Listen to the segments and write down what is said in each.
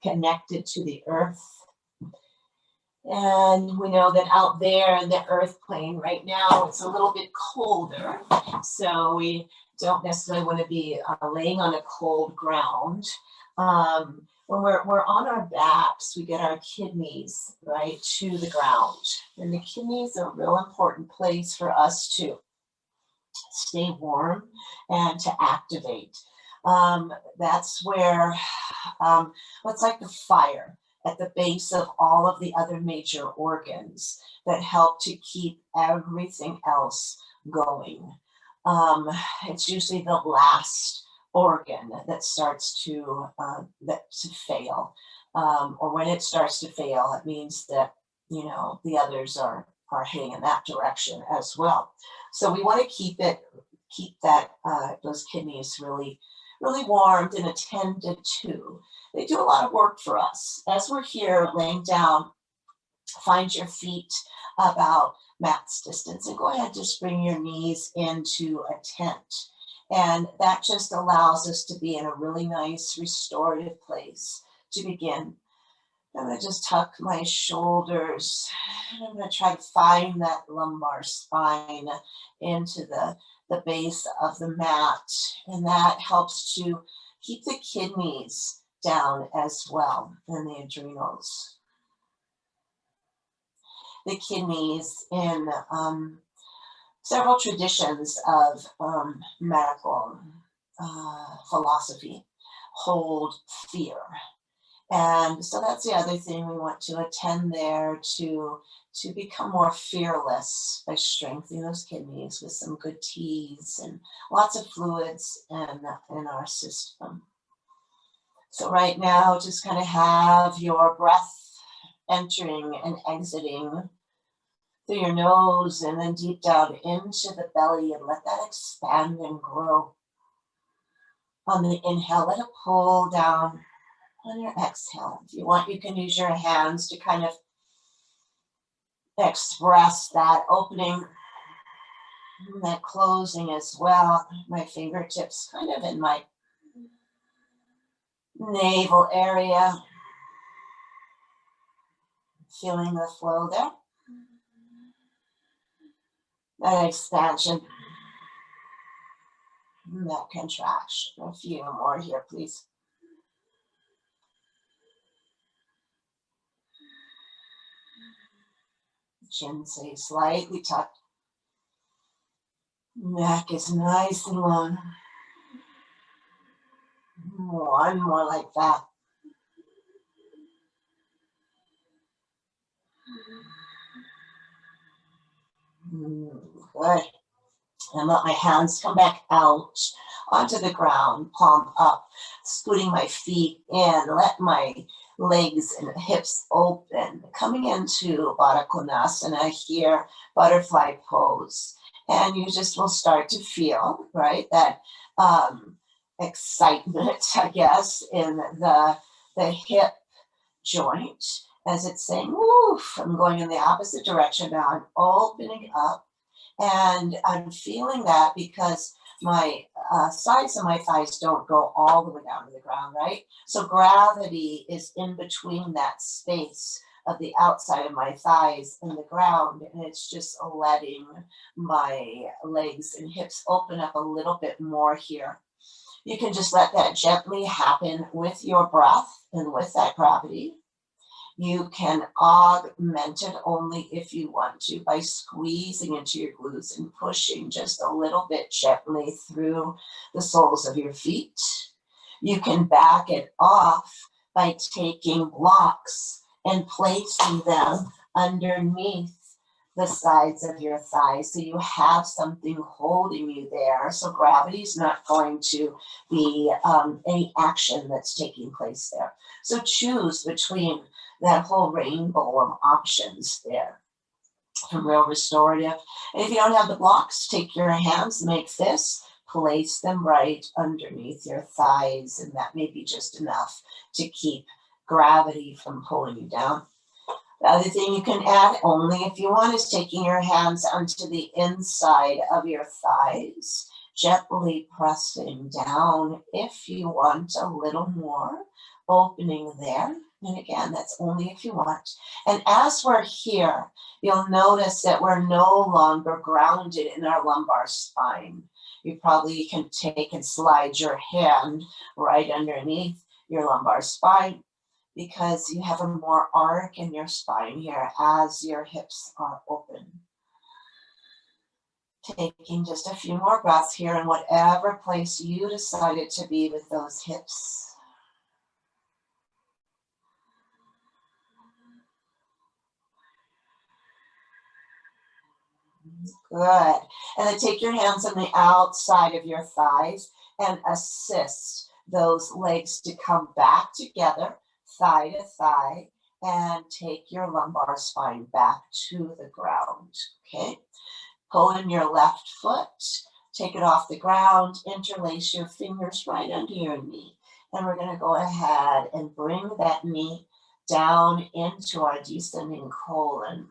connected to the earth. And we know that out there in the earth plane right now, it's a little bit colder. So we don't necessarily want to be laying on a cold ground. When we're on our backs, we get our kidneys right to the ground. And the kidneys are a real important place for us to stay warm and to activate. That's where what's like the fire at the base of all of the other major organs that help to keep everything else going. It's usually the last organ that starts to fail, or when it starts to fail, it means that the others are heading in that direction as well. So we want to keep that those kidneys really warmed and attended to. They do a lot of work for us. As we're here laying down, find your feet about mat's distance and go ahead, just bring your knees into a tent. And that just allows us to be in a really nice restorative place to begin. I'm going to just tuck my shoulders. I'm going to try to find that lumbar spine into the base of the mat. And that helps to keep the kidneys down as well, and the adrenals. The kidneys in several traditions of medical philosophy hold fear. And so that's the other thing we want to attend there, to become more fearless by strengthening those kidneys with some good teas and lots of fluids in our system. So right now, just kind of have your breath entering and exiting through your nose and then deep down into the belly, and let that expand and grow. On the inhale, let it pull down. On your exhale, if you want, you can use your hands to kind of express that opening and that closing as well. My fingertips kind of in my navel area. Feeling the flow there. That expansion. And that contraction. A few more here, please. Chin stays slightly tucked. Neck is nice and long. One more like that. Good. And let my hands come back out onto the ground, palm up, scooting my feet in. Let my legs and hips open, coming into Baddha Konasana here, butterfly pose. And you just will start to feel, right, that excitement, I guess, in the hip joint as it's saying, woof, I'm going in the opposite direction now. I'm opening up, and I'm feeling that because my sides of my thighs don't go all the way down to the ground, right? So gravity is in between that space of the outside of my thighs and the ground, and it's just letting my legs and hips open up a little bit more here. You can just let that gently happen with your breath and with that gravity. You can augment it only if you want to by squeezing into your glutes and pushing just a little bit gently through the soles of your feet. You can back it off by taking blocks and placing them underneath the sides of your thighs so you have something holding you there. So gravity is not going to be any action that's taking place there. So choose between that whole rainbow of options there from real restorative. And if you don't have the blocks, take your hands, make fists, place them right underneath your thighs, and that may be just enough to keep gravity from pulling you down. The other thing you can add, only if you want, is taking your hands onto the inside of your thighs, gently pressing down if you want a little more, opening there. And again, that's only if you want. And as we're here, you'll notice that we're no longer grounded in our lumbar spine. You probably can take and slide your hand right underneath your lumbar spine because you have a more arc in your spine here as your hips are open. Taking just a few more breaths here in whatever place you decided to be with those hips. Good. And then take your hands on the outside of your thighs and assist those legs to come back together, thigh to thigh, and take your lumbar spine back to the ground. Okay. Pull in your left foot, take it off the ground, interlace your fingers right under your knee. And we're going to go ahead and bring that knee down into our descending colon.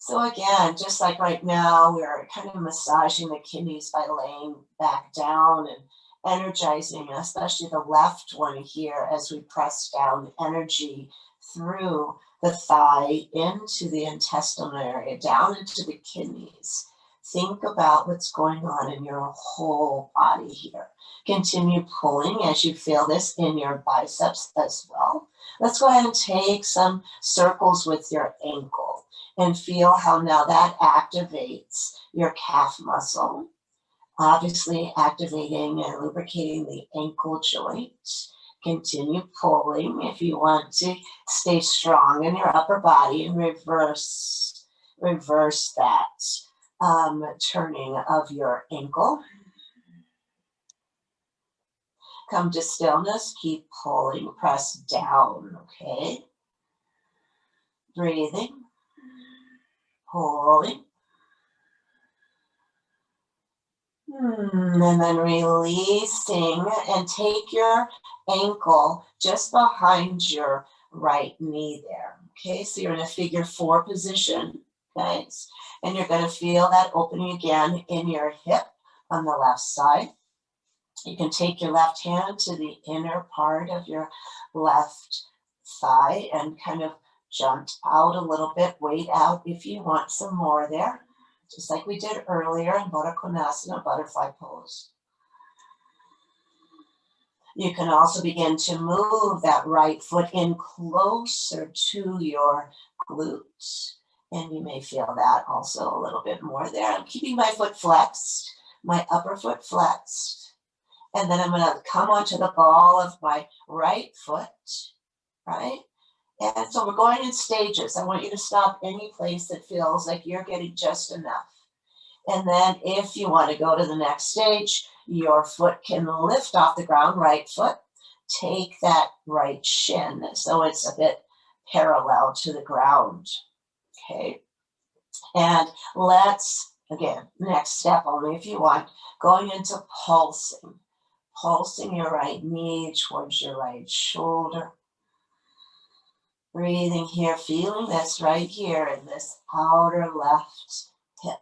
So again, just like right now, we're kind of massaging the kidneys by laying back down and energizing, especially the left one here as we press down energy through the thigh into the intestinal area, down into the kidneys. Think about what's going on in your whole body here. Continue pulling as you feel this in your biceps as well. Let's go ahead and take some circles with your ankle and feel how now that activates your calf muscle, obviously activating and lubricating the ankle joint. Continue pulling if you want to stay strong in your upper body and reverse that turning of your ankle. Come to stillness, keep pulling, press down, okay? Breathing, pulling. And then releasing, and take your ankle just behind your right knee there. Okay, so you're in a figure 4 position, guys. And you're going to feel that opening again in your hip on the left side. You can take your left hand to the inner part of your left thigh and kind of jump out a little bit, wait out if you want some more there. Just like we did earlier in Baddha Konasana, butterfly pose. You can also begin to move that right foot in closer to your glutes. And you may feel that also a little bit more there. I'm keeping my foot flexed, my upper foot flexed. And then I'm going to come onto the ball of my right foot, right? And so we're going in stages. I want you to stop any place that feels like you're getting just enough. And then if you want to go to the next stage, your foot can lift off the ground, right foot. Take that right shin so it's a bit parallel to the ground. Okay. And let's, again, next step only if you want, going into pulsing. Pulsing your right knee towards your right shoulder. Breathing here, feeling this right here in this outer left hip.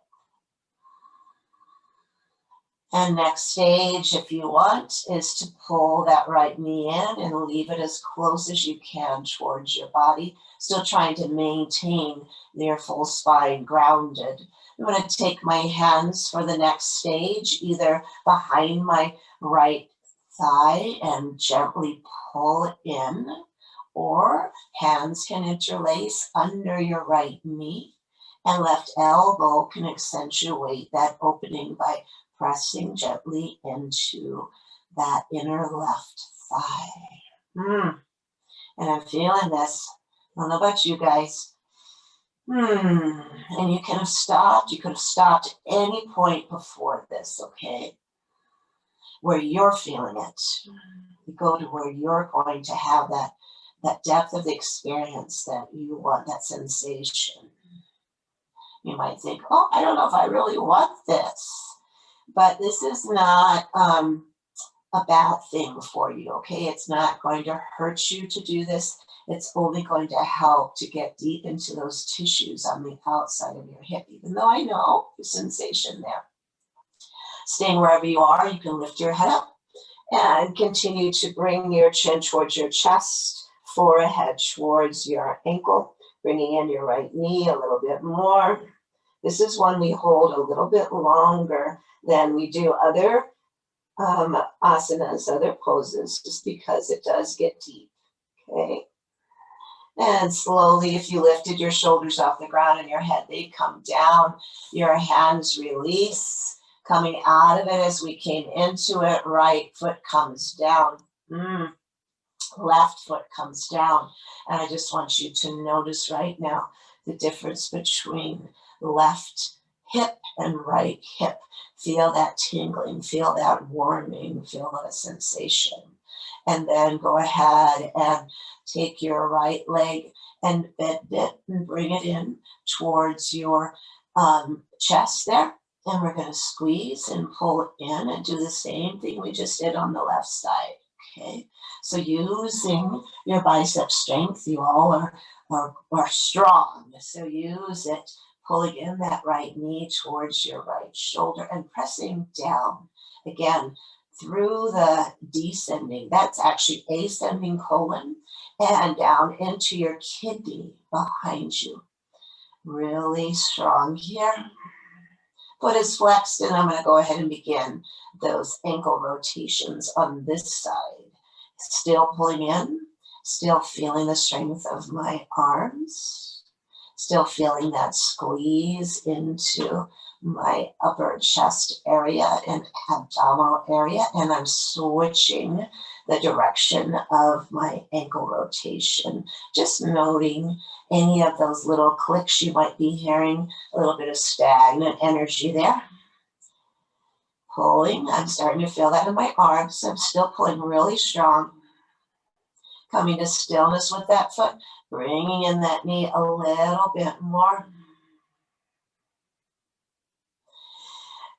And next stage, if you want, is to pull that right knee in and leave it as close as you can towards your body, still trying to maintain your full spine grounded. I'm going to take my hands for the next stage, either behind my right thigh and gently pull it in, or hands can interlace under your right knee, and left elbow can accentuate that opening by pressing gently into that inner left thigh. And I'm feeling this. I don't know about you guys. And you can have stopped. You could have stopped at any point before this, okay? Where you're feeling it. You go to where you're going to have that depth of the experience that you want, that sensation. You might think, oh, I don't know if I really want this. But this is not a bad thing for you, okay? It's not going to hurt you to do this. It's only going to help to get deep into those tissues on the outside of your hip, even though I know the sensation there. Staying wherever you are, you can lift your head up And continue to bring your chin towards your chest, forehead towards your ankle, bringing in your right knee a little bit more. This is one we hold a little bit longer than we do other asanas, other poses, just because it does get deep, okay? And slowly, if you lifted your shoulders off the ground and your head, they come down, your hands release, coming out of it as we came into it, right foot comes down, left foot comes down. And I just want you to notice right now the difference between left hip and right hip. Feel that tingling, feel that warming, feel that sensation. And then go ahead and take your right leg and bend it and bring it in towards your chest there. And we're going to squeeze and pull it in and do the same thing we just did on the left side. Okay, so using your bicep strength, you all are strong. So use it, pulling in that right knee towards your right shoulder and pressing down again through the descending, that's actually ascending colon, and down into your kidney behind you. Really strong here. Foot is flexed, and I'm going to go ahead and begin those ankle rotations on this side. Still pulling in, still feeling the strength of my arms, still feeling that squeeze into my upper chest area and abdominal area, and I'm switching the direction of my ankle rotation, just noting any of those little clicks you might be hearing, a little bit of stagnant energy there. Pulling, I'm starting to feel that in my arms. I'm still pulling really strong. Coming to stillness with that foot, bringing in that knee a little bit more.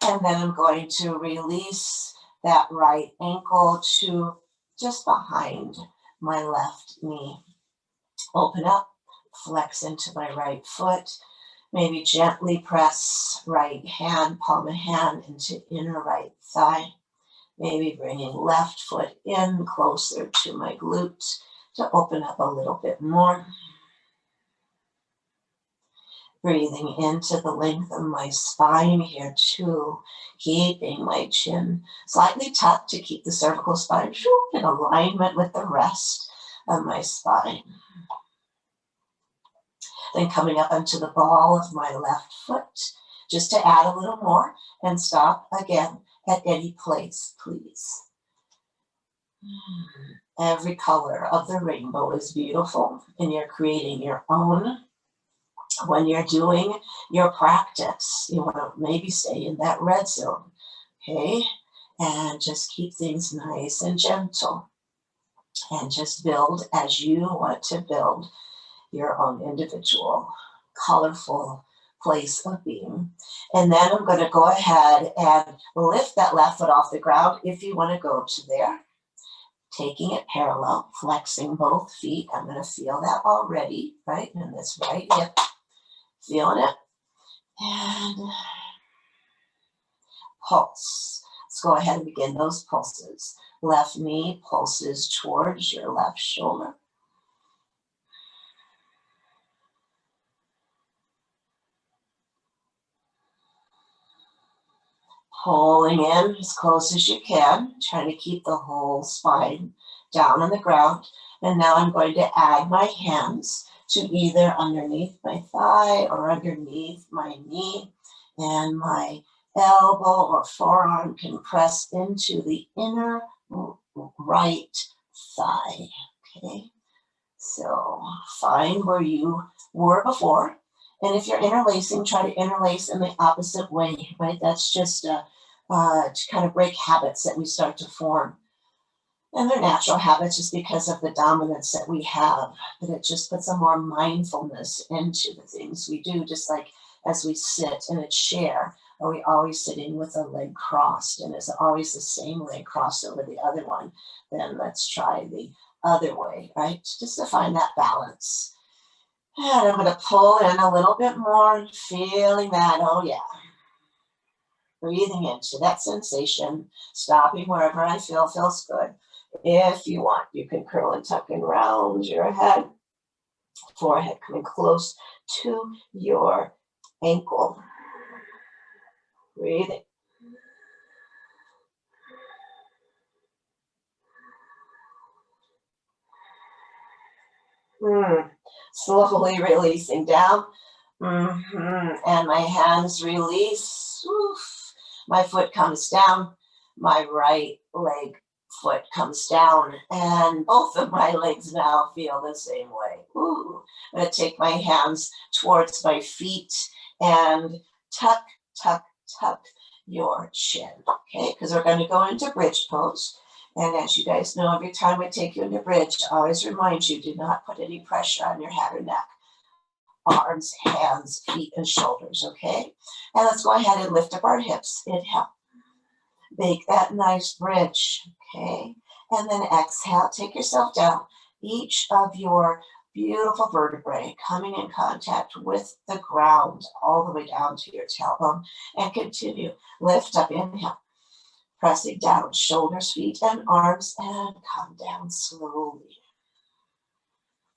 And then I'm going to release that right ankle to just behind my left knee. Open up, flex into my right foot. Maybe gently press right hand, palm of hand into inner right thigh. Maybe bringing left foot in closer to my glute to open up a little bit more. Breathing into the length of my spine here too, keeping my chin slightly tucked to keep the cervical spine in alignment with the rest of my spine. Then coming up onto the ball of my left foot, just to add a little more, and stop again at any place, please. Every color of the rainbow is beautiful, and you're creating your own. When you're doing your practice, you want to maybe stay in that red zone, okay? And just keep things nice and gentle. And just build as you want to build your own individual, colorful place of being. And then I'm going to go ahead and lift that left foot off the ground if you want to go to there. Taking it parallel, flexing both feet. I'm going to feel that already, right? In this right hip. Feeling it. And pulse. Let's go ahead and begin those pulses. Left knee pulses towards your left shoulder. Pulling in as close as you can, trying to keep the whole spine down on the ground. And now I'm going to add my hands to either underneath my thigh or underneath my knee, and my elbow or forearm can press into the inner right thigh, okay? So find where you were before, and if you're interlacing, try to interlace in the opposite way, right? That's just to kind of break habits that we start to form. And they're natural habits just because of the dominance that we have, but it just puts a more mindfulness into the things we do, just like as we sit in a chair, are we always sitting with a leg crossed, and is it always the same leg crossed over the other one? Then let's try the other way, right? Just to find that balance. And I'm going to pull in a little bit more, feeling that, oh yeah. breathing into that sensation, stopping wherever I feel feels good. If you want, you can curl and tuck and round your head, forehead coming close to your ankle. Breathing. Slowly releasing down. And my hands release. Oof. My foot comes down. My right leg foot comes down. And both of my legs now feel the same way. Ooh. I'm going to take my hands towards my feet and tuck, tuck, tuck your chin. Okay, because we're going to go into bridge pose. And as you guys know, every time I take you into bridge, I always remind you, do not put any pressure on your head or neck. Arms, hands, feet, and shoulders, okay? And let's go ahead and lift up our hips. Inhale. Make that nice bridge, okay? And then exhale, take yourself down. Each of your beautiful vertebrae coming in contact with the ground all the way down to your tailbone. And continue. Lift up, inhale. Pressing down, shoulders, feet, and arms, and come down slowly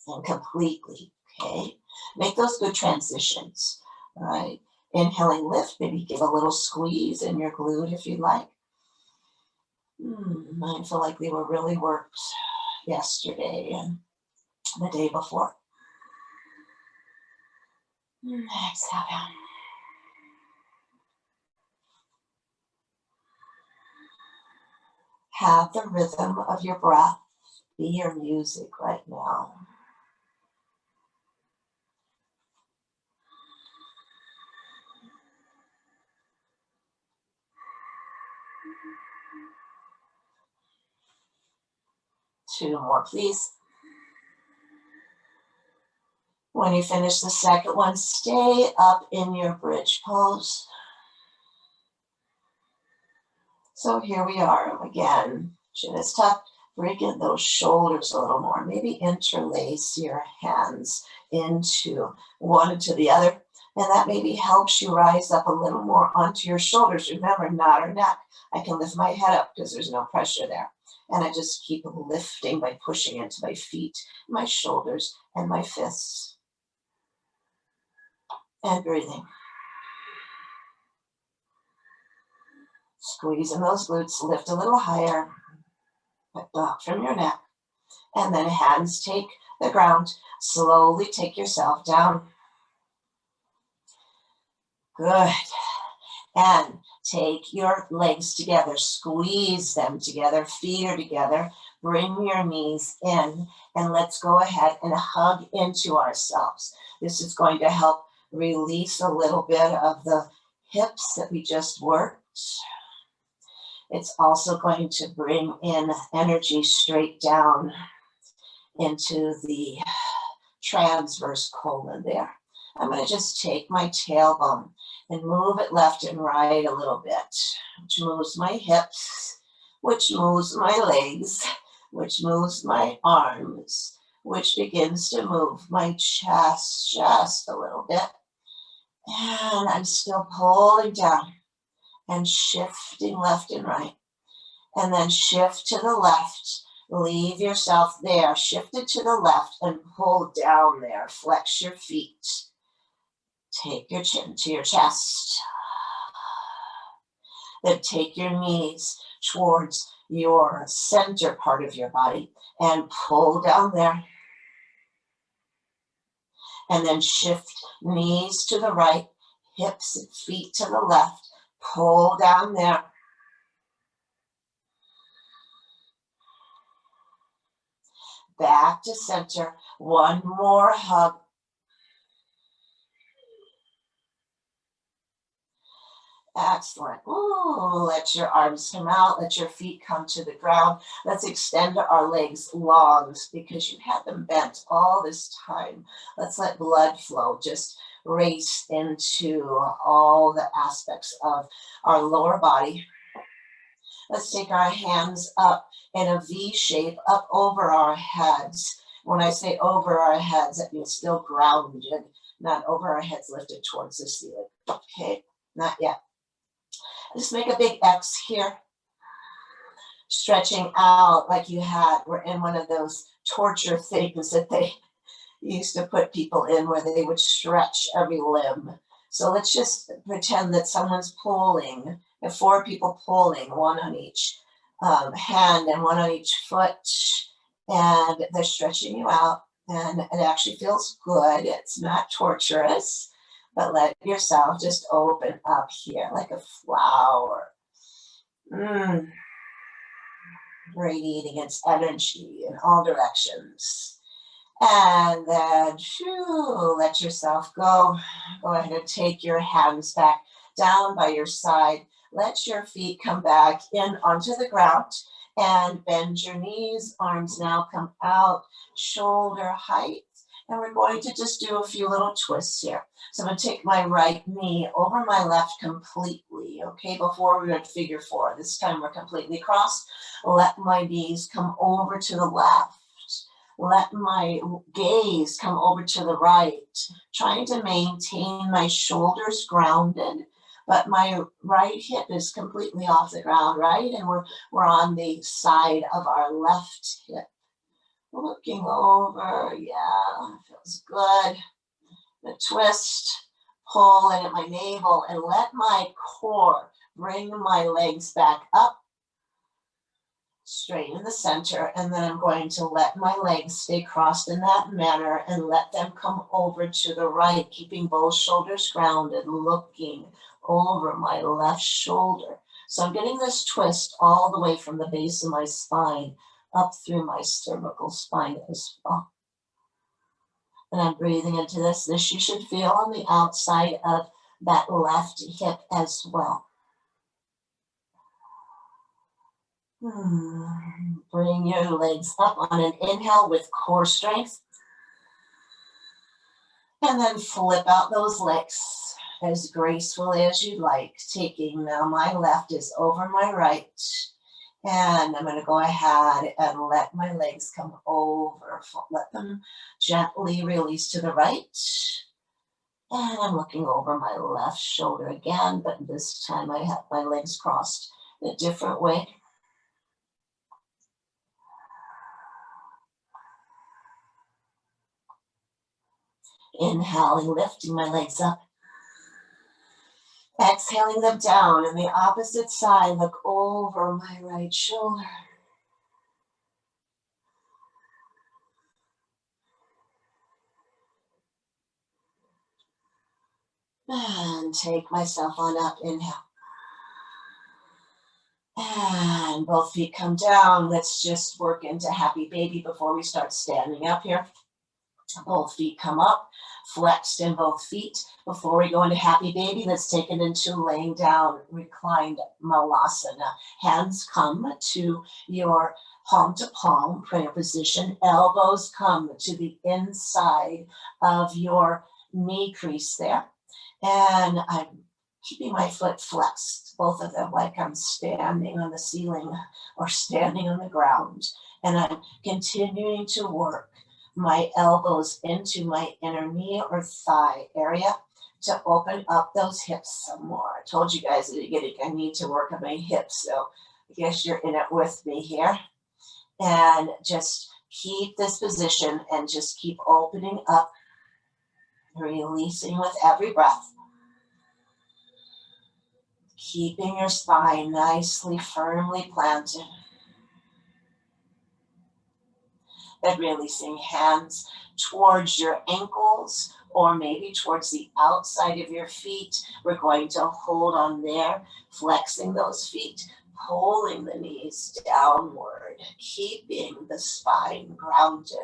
and completely, okay? Make those good transitions, all right? Inhaling, lift, maybe give a little squeeze in your glute if you like. Mine feel like they were really worked yesterday and the day before. Exhale down. Have the rhythm of your breath be your music right now. Two more, please. When you finish the second one, stay up in your bridge pose. So here we are again. Chin is tucked. Bring in those shoulders a little more. Maybe interlace your hands into one to the other. And that maybe helps you rise up a little more onto your shoulders. Remember, not our neck. I can lift my head up because there's no pressure there. And I just keep lifting by pushing into my feet, my shoulders, and my fists. And breathing. Squeezing those glutes, lift a little higher, up from your neck. And then hands take the ground. Slowly take yourself down. Good. And take your legs together, squeeze them together, feet are together. Bring your knees in, and let's go ahead and hug into ourselves. This is going to help release a little bit of the hips that we just worked. It's also going to bring in energy straight down into the transverse colon there. I'm going to just take my tailbone and move it left and right a little bit, which moves my hips, which moves my legs, which moves my arms, which begins to move my chest just a little bit. And I'm still pulling down and shifting left and right. And then shift to the left. Leave yourself there. Shift it to the left and pull down there. Flex your feet. Take your chin to your chest. Then take your knees towards your center part of your body and pull down there. And then shift knees to the right, hips and feet to the left. Pull down there. Back to center. One more hug. Excellent. Ooh, let your arms come out. Let your feet come to the ground. Let's extend our legs long because you had them bent all this time. Let's let blood flow just race into all the aspects of our lower body. Let's take our hands up in a V shape up over our heads. When I say over our heads, that means still grounded, not over our heads lifted towards the ceiling. Okay, not yet. Just make a big X here. Stretching out like you were in one of those torture things that they used to put people in where they would stretch every limb. So let's just pretend that someone's pulling, and 4 people pulling, 1 on each hand and 1 on each foot, and they're stretching you out, and it actually feels good. It's not torturous, but let yourself just open up here like a flower. Radiating its energy in all directions. And then let yourself go. Go ahead and take your hands back down by your side. Let your feet come back in onto the ground and bend your knees. Arms now come out, shoulder height. And we're going to just do a few little twists here. So I'm going to take my right knee over my left completely. Okay, before we went figure 4. This time we're completely crossed. Let my knees come over to the left. Let my gaze come over to the right, trying to maintain my shoulders grounded, but my right hip is completely off the ground, right? And we're on the side of our left hip. Looking over, yeah, feels good. The twist, pull in at my navel, and let my core bring my legs back up. Straight in the center, and then I'm going to let my legs stay crossed in that manner and let them come over to the right, keeping both shoulders grounded, looking over my left shoulder. So I'm getting this twist all the way from the base of my spine up through my cervical spine as well. And I'm breathing into this. This you should feel on the outside of that left hip as well. Bring your legs up on an inhale with core strength. And then flip out those legs as gracefully as you'd like. Taking now my left is over my right. And I'm going to go ahead and let my legs come over. Let them gently release to the right. And I'm looking over my left shoulder again, but this time I have my legs crossed in a different way. Inhaling, lifting my legs up. Exhaling them down, and the opposite side, look over my right shoulder. And take myself on up, inhale. And both feet come down. Let's just work into happy baby before we start standing up here. Both feet come up, flexed in both feet. Before we go into happy baby, let's take it into laying down, reclined malasana. Hands come to your palm to palm prayer position. Elbows come to the inside of your knee crease there. And I'm keeping my foot flexed, both of them like I'm standing on the ceiling or standing on the ground. And I'm continuing to work my elbows into my inner knee or thigh area to open up those hips some more. I told you guys that I need to work on my hips, so I guess you're in it with me here. And just keep this position and just keep opening up, releasing with every breath. Keeping your spine nicely, firmly planted. And releasing hands towards your ankles or maybe towards the outside of your feet. We're going to hold on there, flexing those feet, pulling the knees downward, keeping the spine grounded.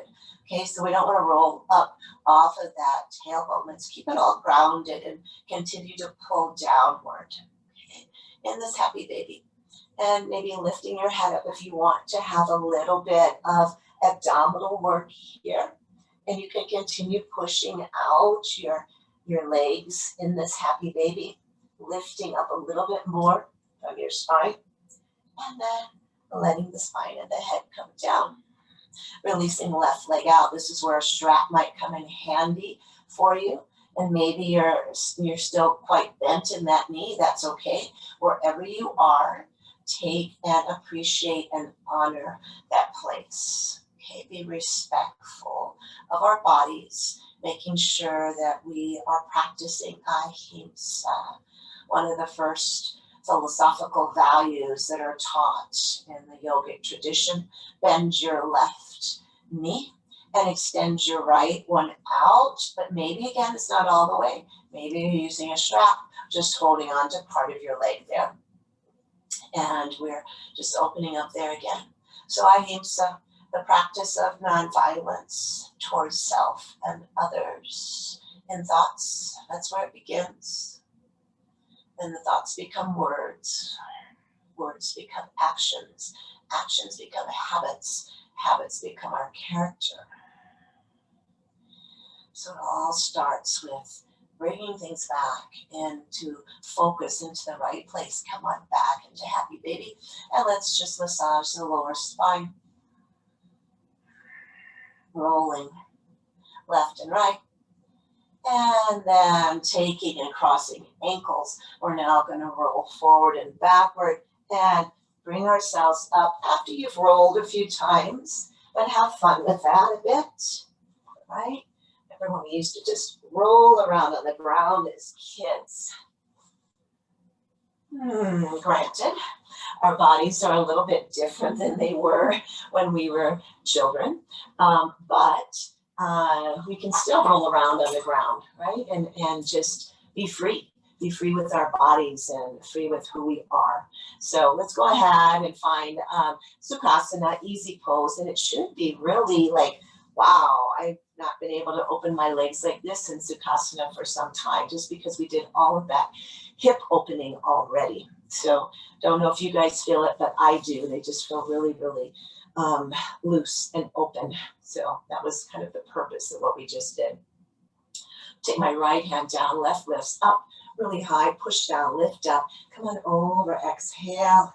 Okay, so we don't want to roll up off of that tailbone. Let's keep it all grounded and continue to pull downward. Okay, in this happy baby. And maybe lifting your head up if you want to have a little bit of abdominal work here, and you can continue pushing out your legs in this happy baby, lifting up a little bit more from your spine, and then letting the spine and the head come down. Releasing left leg out. This is where a strap might come in handy for you. And maybe you're still quite bent in that knee. That's okay. Wherever you are, take and appreciate and honor that place. Okay, be respectful of our bodies, making sure that we are practicing ahimsa, one of the first philosophical values that are taught in the yogic tradition. Bend your left knee and extend your right one out, but maybe again, it's not all the way. Maybe you're using a strap, just holding on to part of your leg there. And we're just opening up there again. So ahimsa, the practice of nonviolence towards self and others in thoughts. That's where it begins. Then the thoughts become words. Words become actions. Actions become habits. Habits become our character. So it all starts with bringing things back into focus, into the right place. Come on back into happy baby. And let's just massage the lower spine. Rolling left and right. And then taking and crossing ankles. We're now going to roll forward and backward and bring ourselves up after you've rolled a few times. But have fun with that a bit, right? Remember when we used to just roll around on the ground as kids? Granted, our bodies are a little bit different than they were when we were children, but we can still roll around on the ground, right? And just be free with our bodies and free with who we are. So let's go ahead and find Sukhasana, easy pose, and it should be really like, wow, I've not been able to open my legs like this in Sukhasana for some time, just because we did all of that hip opening already. So don't know if you guys feel it, but I do. They just feel really, really loose and open. So that was kind of the purpose of what we just did. Take my right hand down, left lifts up really high, push down, lift up, come on over, exhale.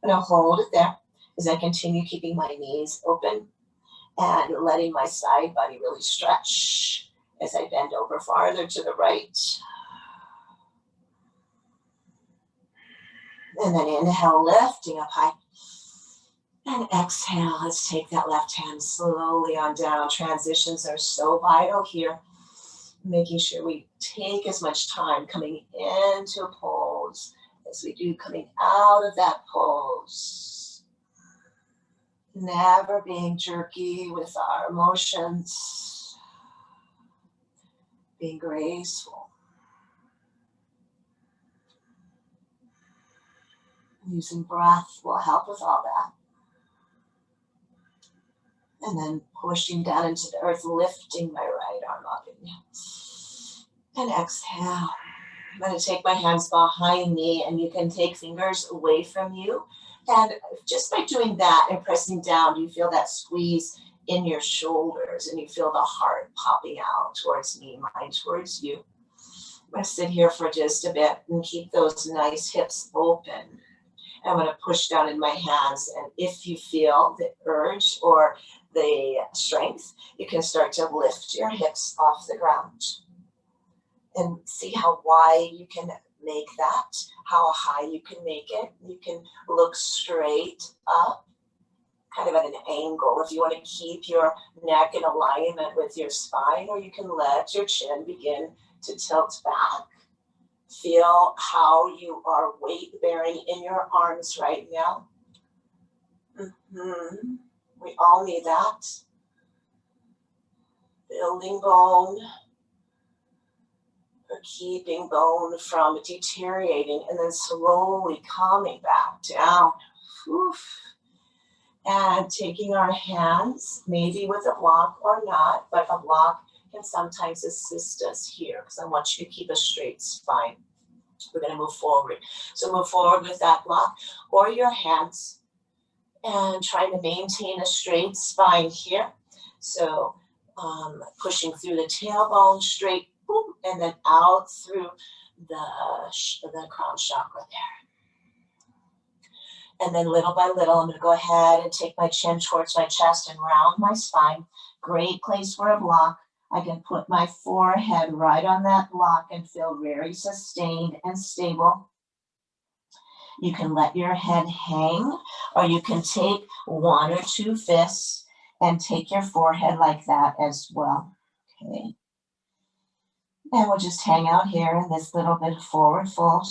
I'm gonna hold it there as I continue keeping my knees open and letting my side body really stretch as I bend over farther to the right. And then inhale, lifting up high. And exhale, let's take that left hand slowly on down. Transitions are so vital here. Making sure we take as much time coming into a pose as we do coming out of that pose. Never being jerky with our emotions. Being graceful. Using breath will help with all that. And then pushing down into the earth, lifting my right arm up. And exhale. I'm going to take my hands behind me, and you can take fingers away from you. And just by doing that and pressing down, you feel that squeeze in your shoulders, and you feel the heart popping out towards me, mine towards you. I'm going to sit here for just a bit and keep those nice hips open. I'm going to push down in my hands, and if you feel the urge or the strength, you can start to lift your hips off the ground and see how wide you can make that, how high you can make it. You can look straight up, kind of at an angle if you want to keep your neck in alignment with your spine, or you can let your chin begin to tilt back. Feel how you are weight bearing in your arms right now. We all need that. Building bone, or keeping bone from deteriorating and then slowly calming back down. Oof. And taking our hands, maybe with a block or not, but a block can sometimes assist us here because I want you to keep a straight spine. We're going to move forward. So move forward with that block or your hands and trying to maintain a straight spine here. So pushing through the tailbone straight, boom, and then out through the crown chakra there. And then little by little, I'm going to go ahead and take my chin towards my chest and round my spine. Great place for a block. I can put my forehead right on that block and feel very sustained and stable. You can let your head hang, or you can take 1 or 2 fists and take your forehead like that as well. Okay. And we'll just hang out here in this little bit of forward fold.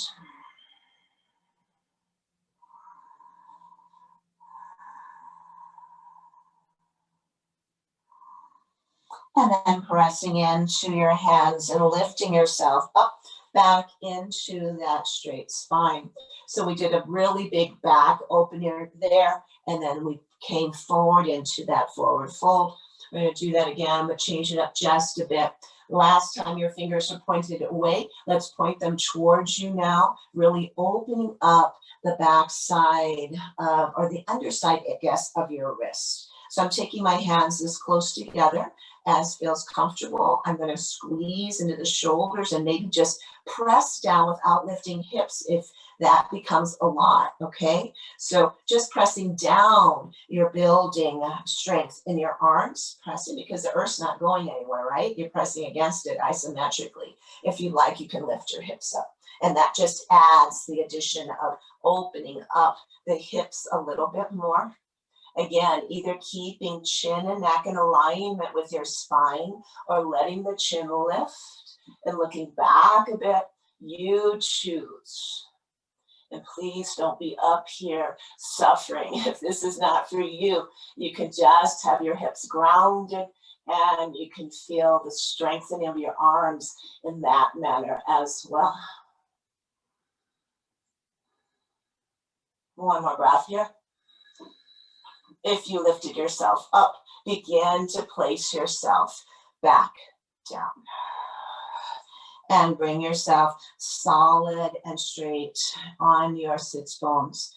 And then pressing into your hands and lifting yourself up, back into that straight spine. So we did a really big back opener there, and then we came forward into that forward fold. We're going to do that again. I'm going to change it up just a bit. Last time your fingers are pointed away, let's point them towards you now, really opening up the back side or the underside, I guess, of your wrist. So I'm taking my hands this close together as feels comfortable. I'm going to squeeze into the shoulders and maybe just press down without lifting hips if that becomes a lot, okay? So just pressing down, you're building strength in your arms, pressing because the earth's not going anywhere, right? You're pressing against it isometrically. If you like, you can lift your hips up. And that just adds the addition of opening up the hips a little bit more. Again, either keeping chin and neck in alignment with your spine or letting the chin lift and looking back a bit, you choose. And please don't be up here suffering. If this is not for you, you can just have your hips grounded and you can feel the strengthening of your arms in that manner as well. One more breath here. If you lifted yourself up, begin to place yourself back down. And bring yourself solid and straight on your sits bones.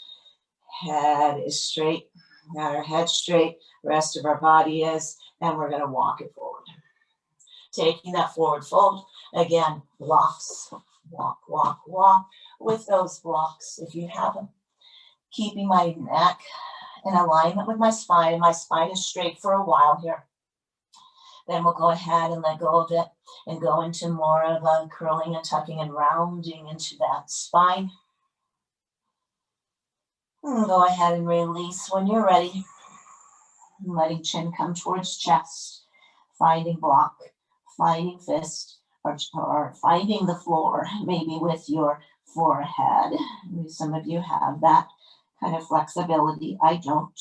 Head is straight, got our head straight, the rest of our body is, and we're going to walk it forward. Taking that forward fold, again, blocks, walk, walk, walk with those blocks if you have them. Keeping my neck in alignment with my spine, and my spine is straight for a while here. Then we'll go ahead and let go of it and go into more of a curling and tucking and rounding into that spine. And go ahead and release when you're ready. Letting chin come towards chest, finding block, finding fist, or finding the floor, maybe with your forehead. Maybe some of you have that kind of flexibility. I don't.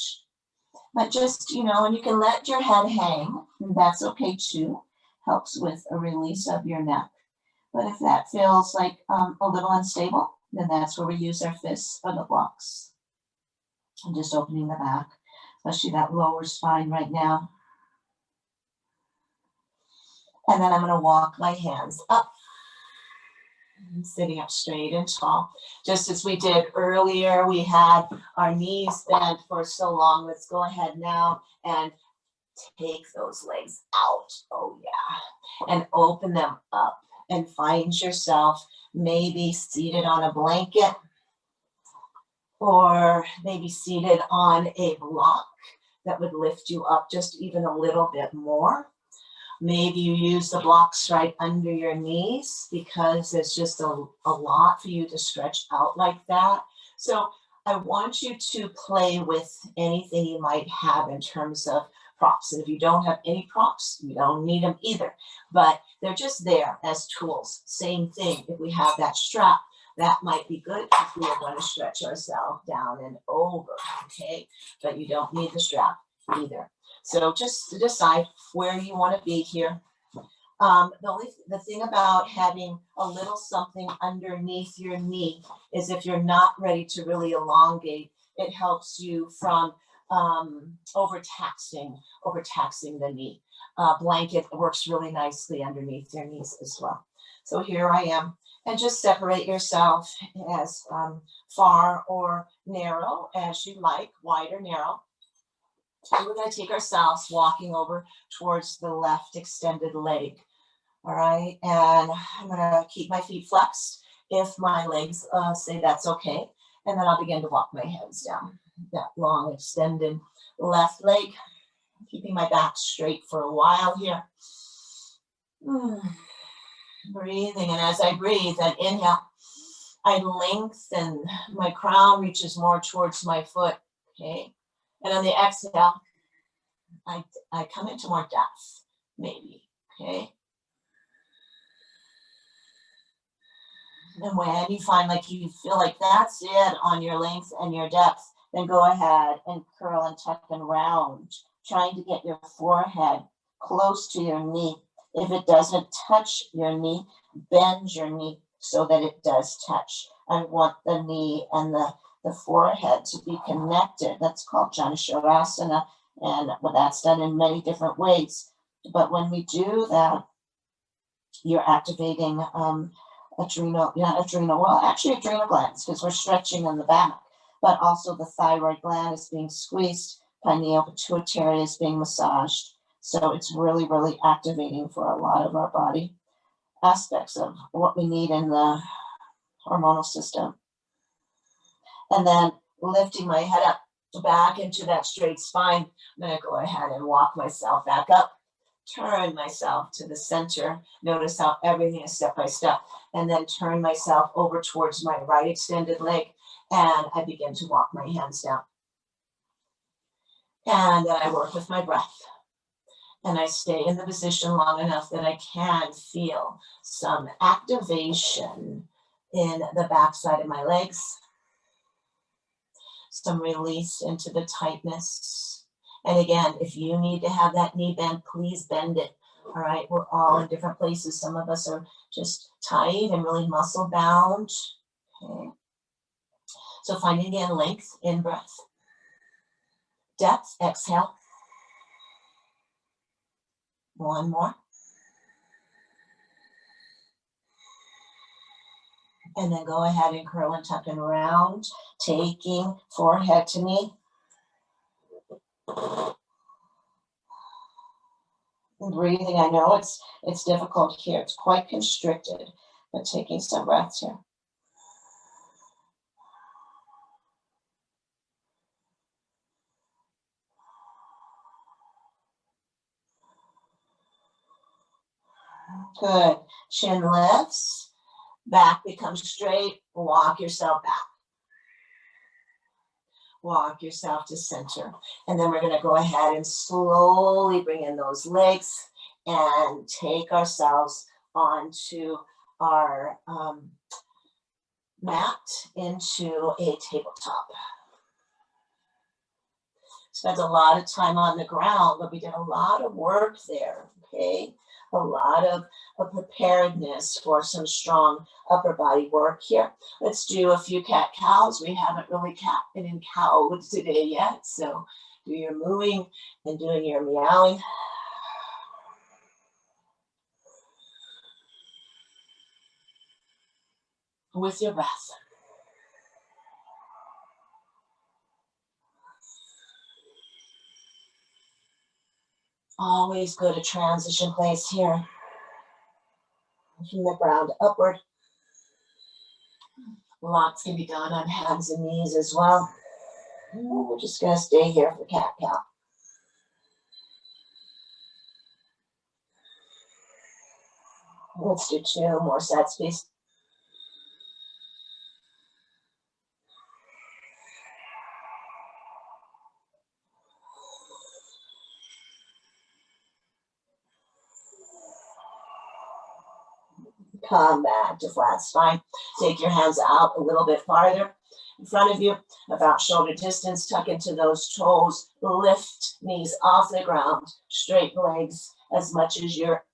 But just, and you can let your head hang, and that's okay too. Helps with a release of your neck. But if that feels like a little unstable, then that's where we use our fists or the blocks. And just opening the back, especially that lower spine right now. And then I'm going to walk my hands up. Sitting up straight and tall. Just as we did earlier, we had our knees bent for so long. Let's go ahead now and take those legs out. Oh yeah. And open them up and find yourself maybe seated on a blanket or maybe seated on a block that would lift you up just even a little bit more. Maybe you use the blocks right under your knees because it's just a lot for you to stretch out like that. So I want you to play with anything you might have in terms of props. And if you don't have any props, you don't need them either. But they're just there as tools. Same thing. If we have that strap, that might be good if we are going to stretch ourselves down and over. Okay, but you don't need the strap either. So just to decide where you want to be here. The thing about having a little something underneath your knee is if you're not ready to really elongate, it helps you from overtaxing the knee. Blanket works really nicely underneath your knees as well. So here I am. And just separate yourself as far or narrow as you like, wide or narrow. And we're going to take ourselves walking over towards the left extended leg. All right. And I'm going to keep my feet flexed if my legs say that's okay. And then I'll begin to walk my hands down that long extended left leg, keeping my back straight for a while here. Breathing, and as I breathe, that inhale, I lengthen, my crown reaches more towards my foot, okay? And on the exhale, I come into more depth, maybe, okay? And when you find like you feel like that's it on your length and your depth, then go ahead and curl and tuck and round, trying to get your forehead close to your knee. If it doesn't touch your knee, bend your knee so that it does touch. I want the knee and the forehead to be connected. That's called Janusharasana, and that's done in many different ways. But when we do that, you're activating adrenal glands, because we're stretching in the back, but also the thyroid gland is being squeezed, pineal pituitary is being massaged. So it's really, really activating for a lot of our body aspects of what we need in the hormonal system. And then lifting my head up back into that straight spine, I'm going to go ahead and walk myself back up, turn myself to the center. Notice how everything is step by step. And then turn myself over towards my right extended leg. And I begin to walk my hands down. And then I work with my breath. And I stay in the position long enough that I can feel some activation in the backside of my legs. Some release into the tightness. And again, if you need to have that knee bend, please bend it. All right, we're all in different places. Some of us are just tight and really muscle bound. Okay. So finding again length, in breath. Depth, exhale. One more. And then go ahead and curl and tuck and round, taking forehead to knee. And breathing, I know it's difficult here. It's quite constricted, but taking some breaths here. Good. Chin lifts, back becomes straight. Walk yourself back. Walk yourself to center. And then we're going to go ahead and slowly bring in those legs and take ourselves onto our mat into a tabletop. Spent a lot of time on the ground, but we did a lot of work there, okay? A lot of preparedness for some strong upper body work here. Let's do a few cat-cows. We haven't really been in cow today yet, so do your mooing and doing your meowing. With your breath. Always good to transition place here. From the ground upward. Lots can be done on hands and knees as well. We're just going to stay here for cat-cow. Let's do 2 more sets, please. Come back to flat spine. Take your hands out a little bit farther in front of you, about shoulder distance. Tuck into those toes. Lift knees off the ground. Straighten legs as much as you're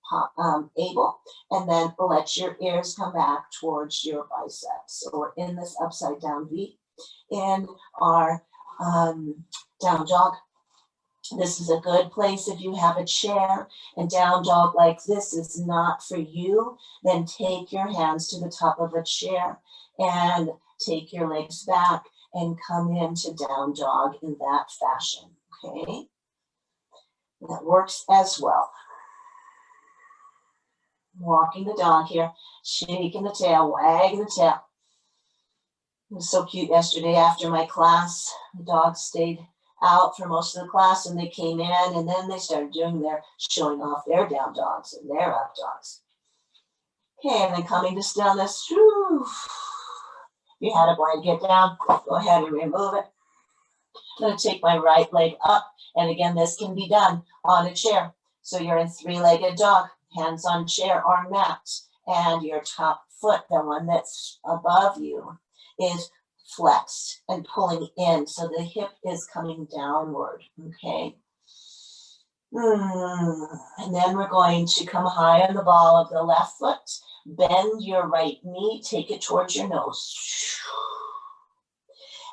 able. And then let your ears come back towards your biceps. So we're in this upside down V in our down dog. This is a good place if you have a chair, and down dog like this is not for you. Then take your hands to the top of a chair and take your legs back and come into down dog in that fashion, okay? That works as well. Walking the dog here, shaking the tail, wagging the tail. It was so cute yesterday after my class. The dog stayed out for most of the class, and they came in, and then they started showing off their down dogs and their up dogs. Okay, and then coming to stillness. Whew. You had a blanket down, go ahead and remove it. I'm going to take my right leg up, and again, this can be done on a chair. So you're in three-legged dog, hands on chair or mat, and your top foot, the one that's above you, is flexed and pulling in, so the hip is coming downward, okay? And then we're going to come high on the ball of the left foot, bend your right knee, take it towards your nose,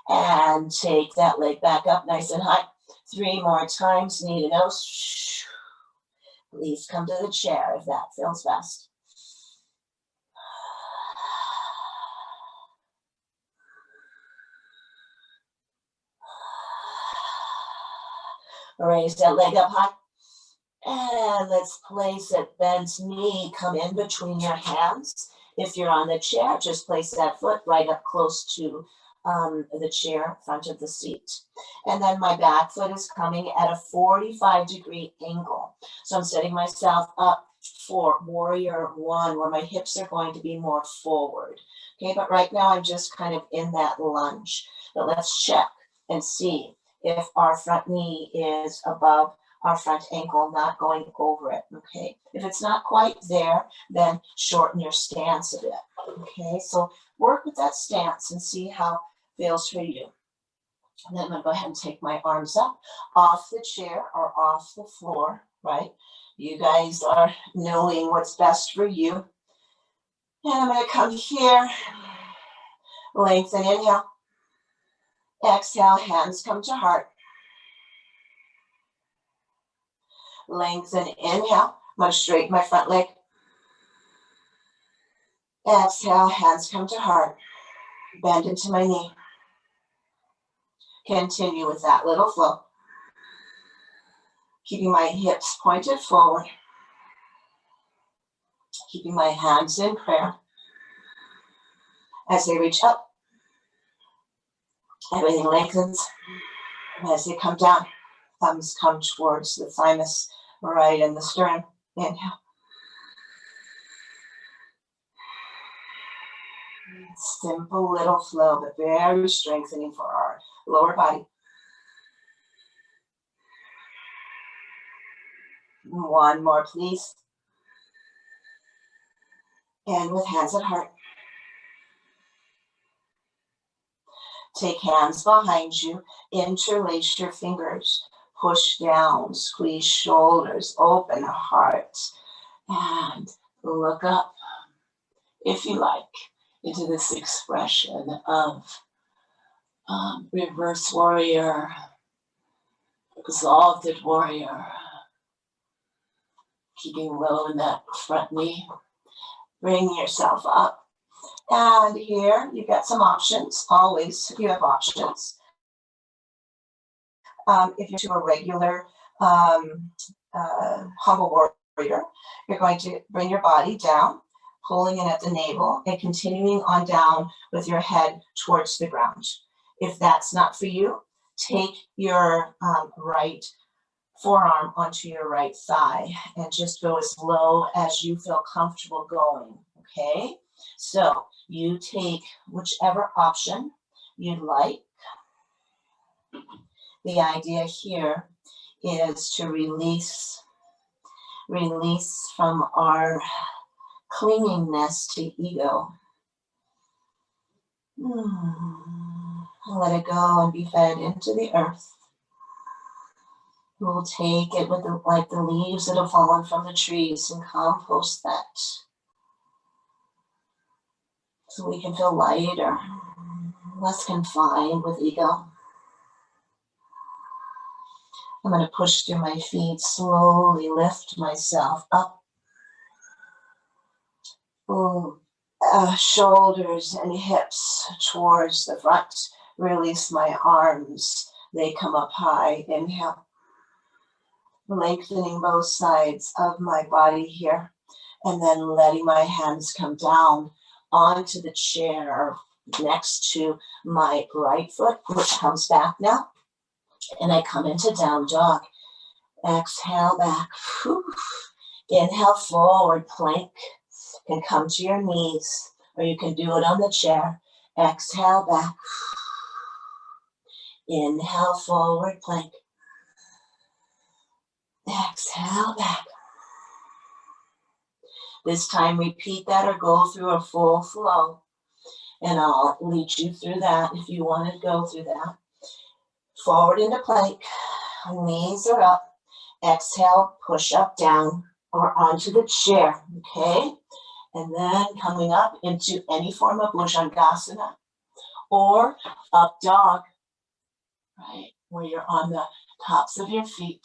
and take that leg back up nice and high. 3 more times, knee to nose. Please come to the chair if that feels best. Raise that leg up high. And let's place it, bent knee, come in between your hands. If you're on the chair, just place that foot right up close to the chair, front of the seat. And then my back foot is coming at a 45-degree angle. So I'm setting myself up for warrior one, where my hips are going to be more forward. Okay, but right now I'm just kind of in that lunge. But let's check and see if our front knee is above our front ankle, not going over it, okay? If it's not quite there, then shorten your stance a bit, okay? So work with that stance and see how it feels for you. And then I'm gonna go ahead and take my arms up off the chair or off the floor, right? You guys are knowing what's best for you. And I'm gonna come here, lengthen, inhale. Exhale, hands come to heart. Lengthen, inhale. I'm going to straighten my front leg. Exhale, hands come to heart. Bend into my knee. Continue with that little flow. Keeping my hips pointed forward. Keeping my hands in prayer. As they reach up, everything lengthens. As they come down, thumbs come towards the thymus, right in the sternum. Inhale. Simple little flow, but very strengthening for our lower body. One more, please. And with hands at heart. Take hands behind you, interlace your fingers, push down, squeeze shoulders, open heart, and look up, if you like, into this expression of reverse warrior, exalted warrior, keeping low in that front knee. Bring yourself up. And here you've got some options. Always you have options. If you're to a regular humble warrior, you're going to bring your body down, pulling in at the navel and continuing on down with your head towards the ground. If that's not for you, take your right forearm onto your right thigh and just go as low as you feel comfortable going, okay? So you take whichever option you'd like. The idea here is to release from our clingingness to ego. Let it go and be fed into the earth. We'll take it with like the leaves that have fallen from the trees and compost that. So we can feel lighter, less confined with ego. I'm going to push through my feet, slowly lift myself up. Shoulders and hips towards the front. Release my arms. They come up high. Inhale. Lengthening both sides of my body here. And then letting my hands come down onto the chair next to my right foot, which comes back now. And I come into down dog. Exhale back. Whew. Inhale, forward plank. You can come to your knees, or you can do it on the chair. Exhale back. Inhale, forward plank. Exhale back. This time repeat that or go through a full flow. And I'll lead you through that if you want to go through that. Forward into plank. Knees are up. Exhale, push up, down, or onto the chair, okay? And then coming up into any form of Bhujangasana or up dog, right? Where you're on the tops of your feet.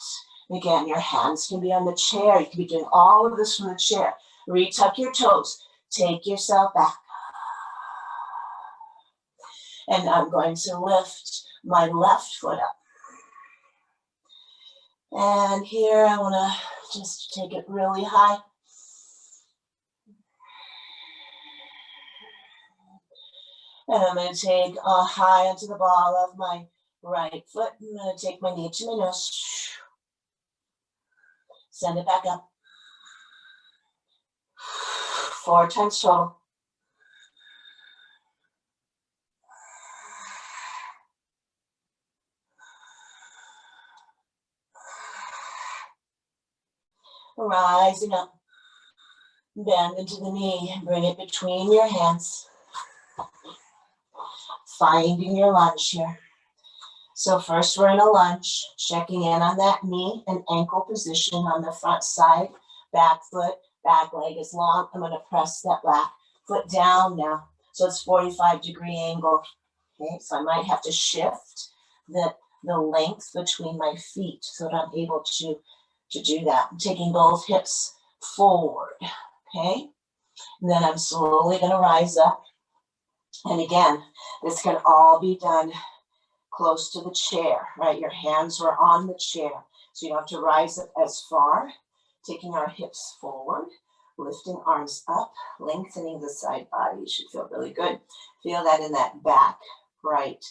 Again, your hands can be on the chair. You can be doing all of this from the chair. Retuck your toes. Take yourself back. And I'm going to lift my left foot up. And here I want to just take it really high. And I'm going to take high onto the ball of my right foot. I'm going to take my knee to my nose. Send it back up. 4 times total. Rising up. Bend into the knee. Bring it between your hands. Finding your lunge here. So first we're in a lunge, checking in on that knee and ankle position on the front side. Back foot, back leg is long. I'm going to press that back foot down now. So it's 45-degree angle. Okay, so I might have to shift the length between my feet so that I'm able to do that. I'm taking both hips forward, okay? And then I'm slowly going to rise up. And again, this can all be done close to the chair, right? Your hands are on the chair. So you don't have to rise up as far. Taking our hips forward, lifting arms up, lengthening the side body. You should feel really good. Feel that in that back right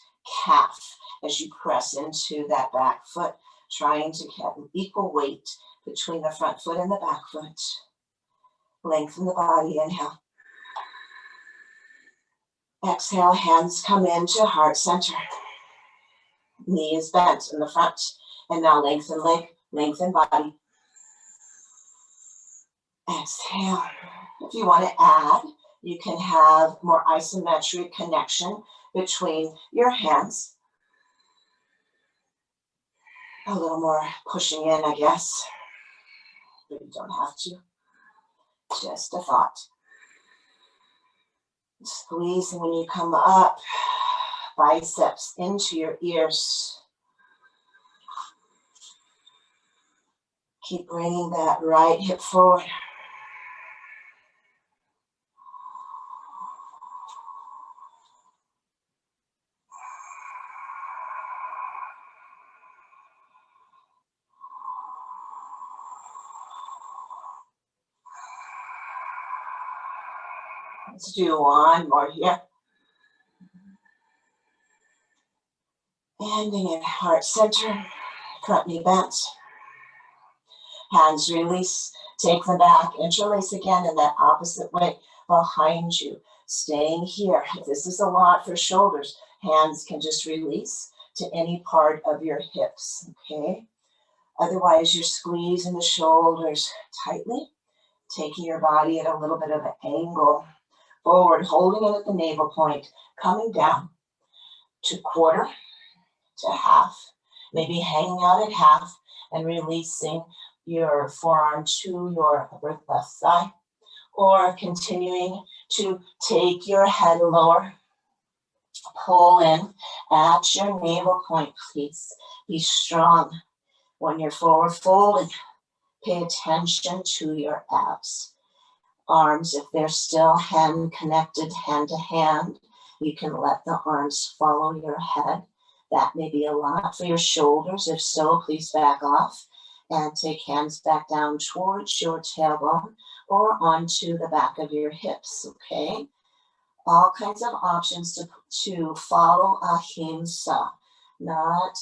calf as you press into that back foot, trying to get an equal weight between the front foot and the back foot. Lengthen the body, inhale. Exhale, hands come into heart center. Knee is bent in the front. And now lengthen leg, lengthen body. Exhale. If you want to add, you can have more isometric connection between your hands. A little more pushing in, I guess. But you don't have to. Just a thought. Squeezing when you come up. Biceps into your ears. Keep bringing that right hip forward. Let's do one more here. Ending in heart center, front knee bent. Hands release, take them back, interlace again in that opposite way behind you. Staying here. If this is a lot for shoulders, hands can just release to any part of your hips, okay? Otherwise, you're squeezing the shoulders tightly, taking your body at a little bit of an angle. Forward, holding it at the navel point, coming down to quarter, to half, maybe hanging out at half and releasing your forearm to your upper left thigh, or continuing to take your head lower, pull in at your navel point, please. Be strong. When you're forward folded, pay attention to your abs. Arms, if they're still hand connected hand to hand, you can let the arms follow your head. That may be a lot for your shoulders. If so, please back off and take hands back down towards your tailbone or onto the back of your hips, okay? All kinds of options to follow ahimsa, not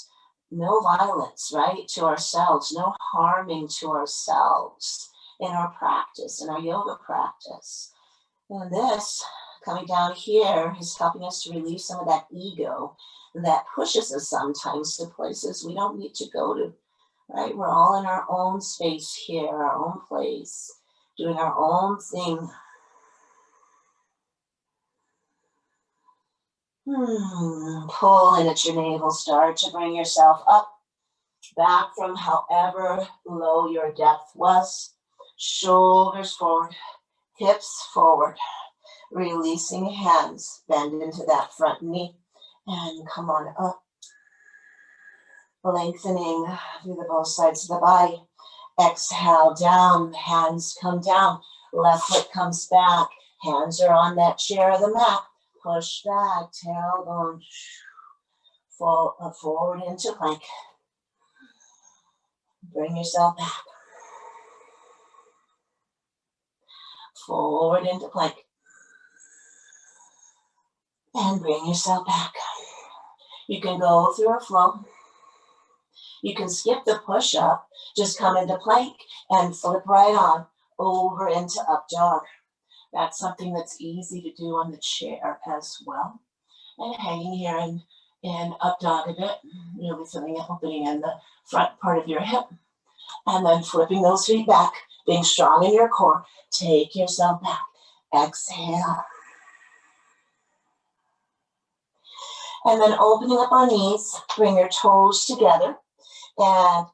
no violence, right, to ourselves, no harming to ourselves in our practice, in our yoga practice. And this, coming down here, is helping us to release some of that ego that pushes us sometimes to places we don't need to go to, right? We're all in our own space here, our own place, doing our own thing. Pull in at your navel, start to bring yourself up, back from however low your depth was. Shoulders forward, hips forward, releasing hands, bend into that front knee, and come on up. Lengthening through the both sides of the body. Exhale down, hands come down, left foot comes back, hands are on that chair or the mat. Push back, tailbone, forward into plank. Bring yourself back. Forward into plank. And bring yourself back. You can go through a flow. You can skip the push-up, just come into plank and flip right on over into up dog. That's something that's easy to do on the chair as well. And hanging here in up dog a bit, you'll be feeling it opening in the front part of your hip. And then flipping those feet back, being strong in your core. Take yourself back. Exhale. And then opening up our knees, bring your toes together. And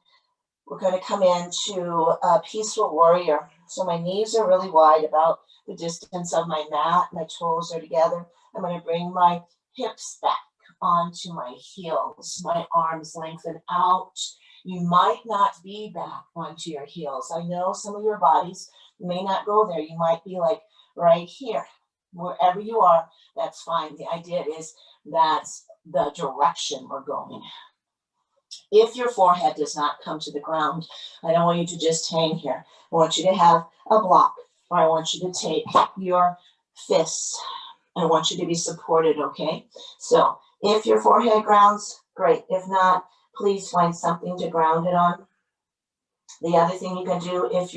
we're going to come into a peaceful warrior. So my knees are really wide, about the distance of my mat. My toes are together. I'm going to bring my hips back onto my heels. My arms lengthen out. You might not be back onto your heels. I know some of your bodies may not go there. You might be like right here. Wherever you are, that's fine. The idea is that's the direction we're going. If your forehead does not come to the ground, I don't want you to just hang here. I want you to have a block, or I want you to take your fists. I want you to be supported, okay? So if your forehead grounds, great. If not, please find something to ground it on. The other thing you can do, if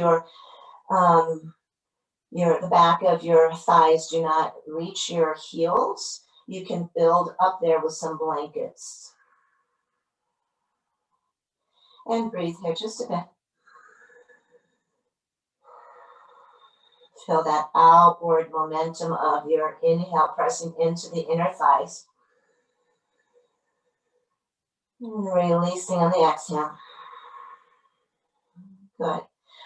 the back of your thighs do not reach your heels, you can build up there with some blankets. And breathe here just a bit. Feel that outward momentum of your inhale pressing into the inner thighs. And releasing on the exhale. Good.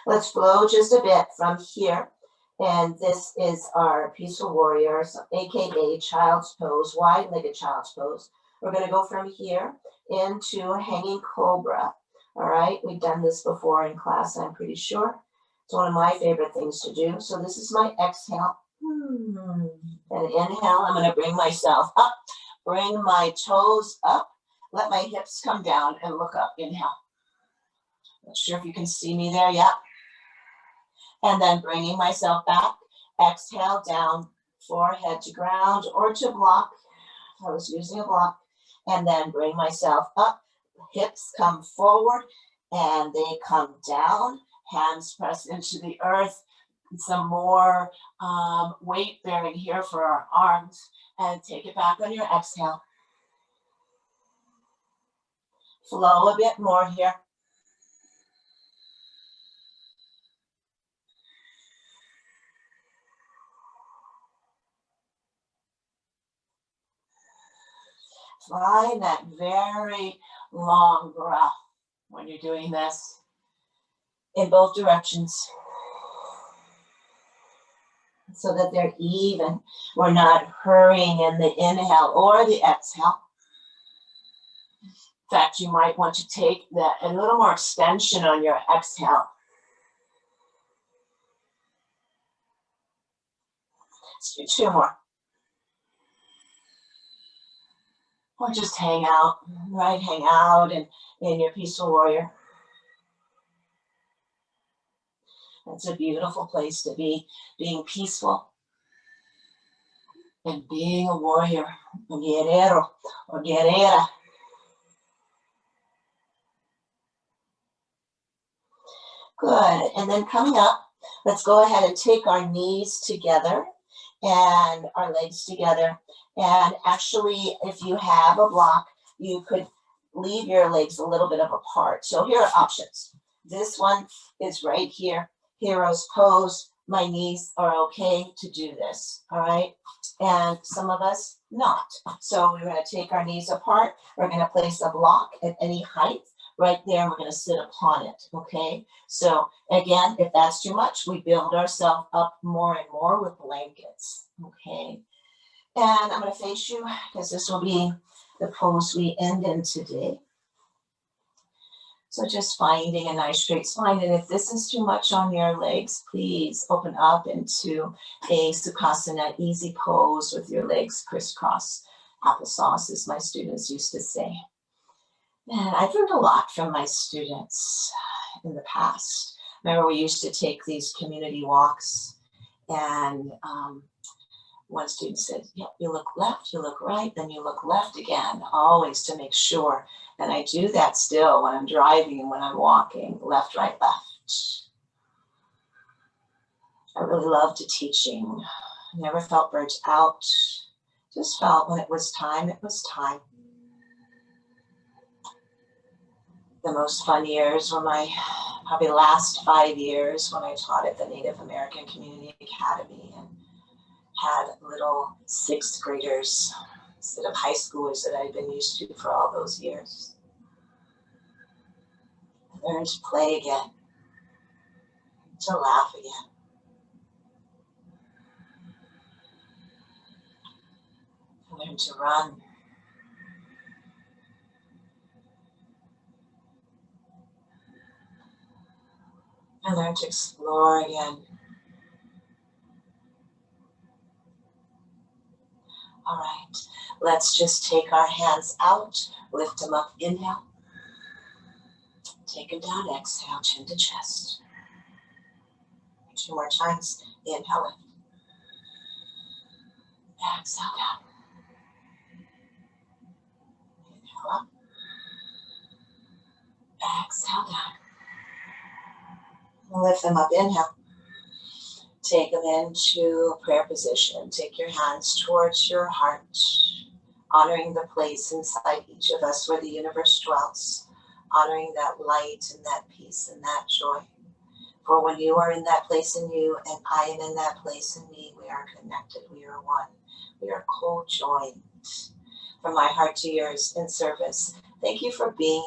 Let's flow just a bit from here. And this is our peaceful warrior, so AKA child's pose, wide-legged child's pose. We're going to go from here into hanging cobra. All right, we've done this before in class, I'm pretty sure. It's one of my favorite things to do. So this is my exhale. And inhale, I'm going to bring myself up, bring my toes up, let my hips come down and look up. Inhale. Not sure if you can see me there yet. And then bringing myself back, exhale down, forehead to ground or to block. I was using a block. And then bring myself up. Hips come forward and they come down. Hands press into the earth. Some more weight bearing here for our arms. And take it back on your exhale. Flow a bit more here. Find that very long breath when you're doing this in both directions so that they're even. We're not hurrying in the inhale or the exhale. In fact, you might want to take a little more extension on your exhale. Let's do two more. Or just hang out, right? Hang out in your peaceful warrior. That's a beautiful place to be, being peaceful and being a warrior, a guerrero or guerrera. Good. And then coming up, let's go ahead and take our knees together and our legs together. And actually, if you have a block, you could leave your legs a little bit of apart. So here are options. This one is right here, hero's pose. My knees are okay to do this, all right? And some of us not. So we're going to take our knees apart. We're going to place a block at any height right there, and we're going to sit upon it, okay? So again, if that's too much, we build ourselves up more and more with blankets, okay? And I'm going to face you because this will be the pose we end in today. So just finding a nice straight spine. And if this is too much on your legs, please open up into a Sukhasana easy pose with your legs crisscross. Applesauce, as my students used to say. And I've learned a lot from my students in the past. Remember, we used to take these community walks, and one student said, yep, you look left, you look right, then you look left again, always to make sure. And I do that still when I'm driving and when I'm walking, left, right, left. I really loved teaching. Never felt burnt out. Just felt when it was time, it was time. The most fun years were my probably last 5 years when I taught at the Native American Community Academy and had little 6th graders instead of high schoolers that I'd been used to for all those years. I learned to play again, to laugh again. I learned to run. I learned to explore again. All right, let's just take our hands out, lift them up, inhale. Take them down, exhale, chin to chest. 2 more times, inhale, lift. Exhale down. Inhale up. Exhale down. Lift them up, inhale. Take them into prayer position. Take your hands towards your heart, honoring the place inside each of us where the universe dwells, honoring that light and that peace and that joy. For when you are in that place in you and I am in that place in me, we are connected, we are one, we are co-joined. From my heart to yours in service, thank you for being